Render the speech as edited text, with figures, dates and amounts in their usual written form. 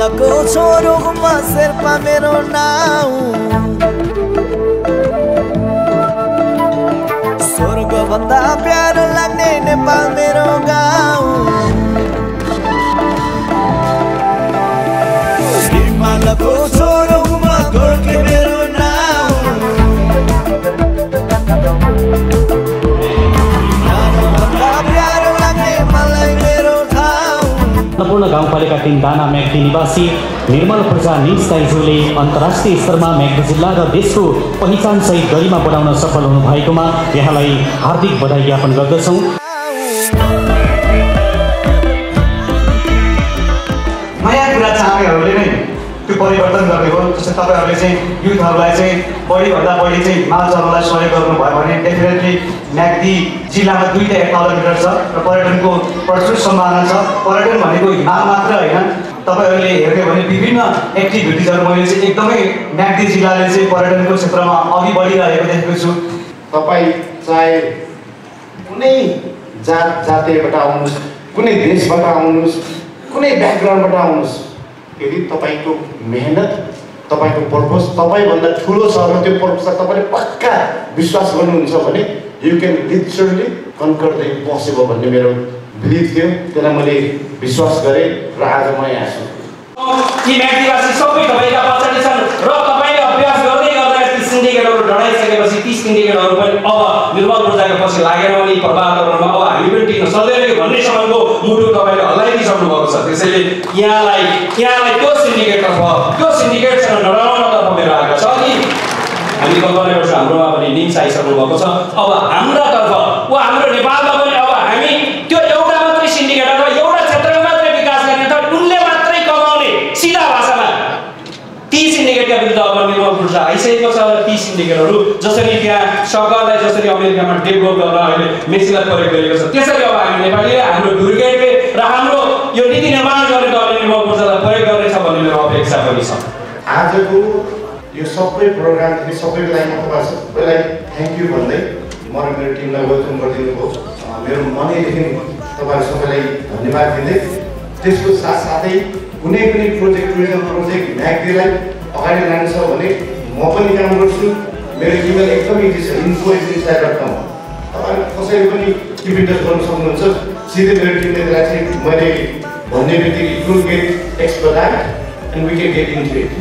मल्लको छोरो गुम्बा शेर्पा मेरो नाउँ स्वर्ग भन्दा प्यारो लाग्ने नेपाल मेरो गाउँ मल्लको छोरो गुम्बा गोर्खे मेरो पूर्ण गाउँपालिका 3 दाना म्याग्दी निवासी निर्मल प्रजा निज दाइजूले अन्तर्राष्ट्रिय स्तरमा म्याग्दी जिल्ला र देशको पहिचानसहित गरिमा बढाउन सफल हुनु भएकोमा यहाँलाई हार्दिक बधाई ज्ञापन गर्दछौँ। नयाँ कुरा चाहनेहरूले नै त्यो परिवर्तन गर्ने हो। जस्तै तपाईहरूले चाहिँ युथहरूलाई चाहिँ बढीभन्दा बढी चाहिँ माल चलाउनलाई सहयोग गर्नुभयो भने डेफिनेटली म्याग्दी जिल्लामा 2टा एक्नोलेजमेन्ट छ र पर्यटनको प्रचुर सम्भावना छ। पर्यटन भनेको हिमाल मात्र होइन, तपाईहरूले हेर्ने भने विभिन्न एक्टिभिटिजहरू मैले चाहिँ एकदमै म्याग्दी जिल्लाले चाहिँ पर्यटनको क्षेत्रमा अघि बढिरहेको देखेको छु। तपाईँ चाहे कुनै जातिबाट आउनुहोस्, कुनै देशबाट आउनुहोस्, कुनै ब्याकग्राउन्डबाट आउनुहोस्, यदि तपाईँको मेहनत, तपाईँको पर्पस तपाईँभन्दा ठुलो छ र त्यो पर्पसलाई तपाईँले पक्का विश्वास गर्नुहुन्छ भने you can literally conquer the impossible भन्ने मेरो बिलिभ थियो। त्यसलाई मैले विश्वास गरेँ र आज म यहाँ छु। यी म्याग्दीवासी सबै तपाईँका पछाडि छन् र तपाईँले अभ्यास गर्दै गर्दा ती सिन्डिकेटहरू डढाइसकेपछि ती सिन्डिकेटहरू पनि अब निर्मल प्रजाको पछि लागेर पनि प्रभावहरूमा अब हामी पनि टिक्न सक्दैनौँ भन्ने सम्मको मुटु तपाईँले हल्लाइदिइसक्नु भएको छ। त्यसैले यहाँलाई त्यो सिन्डिकेटतर्फ, त्यो सिन्डिकेटसँग डराउनतर्फ मेरो आग्रह छ कि हामी कल्पना गर्छौँ हाम्रोमा पनि निम्स आइसक्नु भएको छ। अब हाम्रातर्फ वा हाम्रो नेपालमा पनि अब हामी त्यो एउटा मात्रै सिन्डिकेट अथवा एउटा क्षेत्रमा मात्रै विकास गर्ने अथवा उनले मात्रै कमाउने सिधा भाषामा ती सिन्डिकेटका विरुद्ध अब निर्मल प्रजा आइसकेको छ। ती सिन्डिकेटहरू जसरी त्यहाँ सरकारलाई जसरी अमेरिकामा डेभलप गर्न अहिले मेसिनलाई प्रयोग गरिएको छ, त्यसरी अब हामी नेपालीले हाम्रो डुर्गेटले र हाम्रो यो नीति निर्माण गर्ने दलले निर्मल प्रजालाई प्रयोग गर्नेछ भन्ने मेरो अपेक्षा पनि छ। आजको यो सबै प्रोग्रामदेखि सबैको लागि म तपाईँ सबैलाई थ्याङ्क यू भन्दै म र मेरो टिमलाई वेलकम गरिदिनु भयो। मेरो मनैदेखि तपाईँहरू सबैलाई धन्यवाद दिँदै त्यसको साथसाथै कुनै पनि प्रोजेक्ट टुरिज्म प्रोजेक्ट म्याग्दीलाई अगाडि लानु छ भने म पनि काम गर्छु। मेरो इमेल एकदमै इजी छ, info@inside.com। तपाईँहरू कसैले पनि किप इन टच गर्नु सक्नुहुन्छ। सिधै मेरो टिमले त्यसलाई चाहिँ मैले भन्ने बित्तिकै it will get expertise and we can get into it.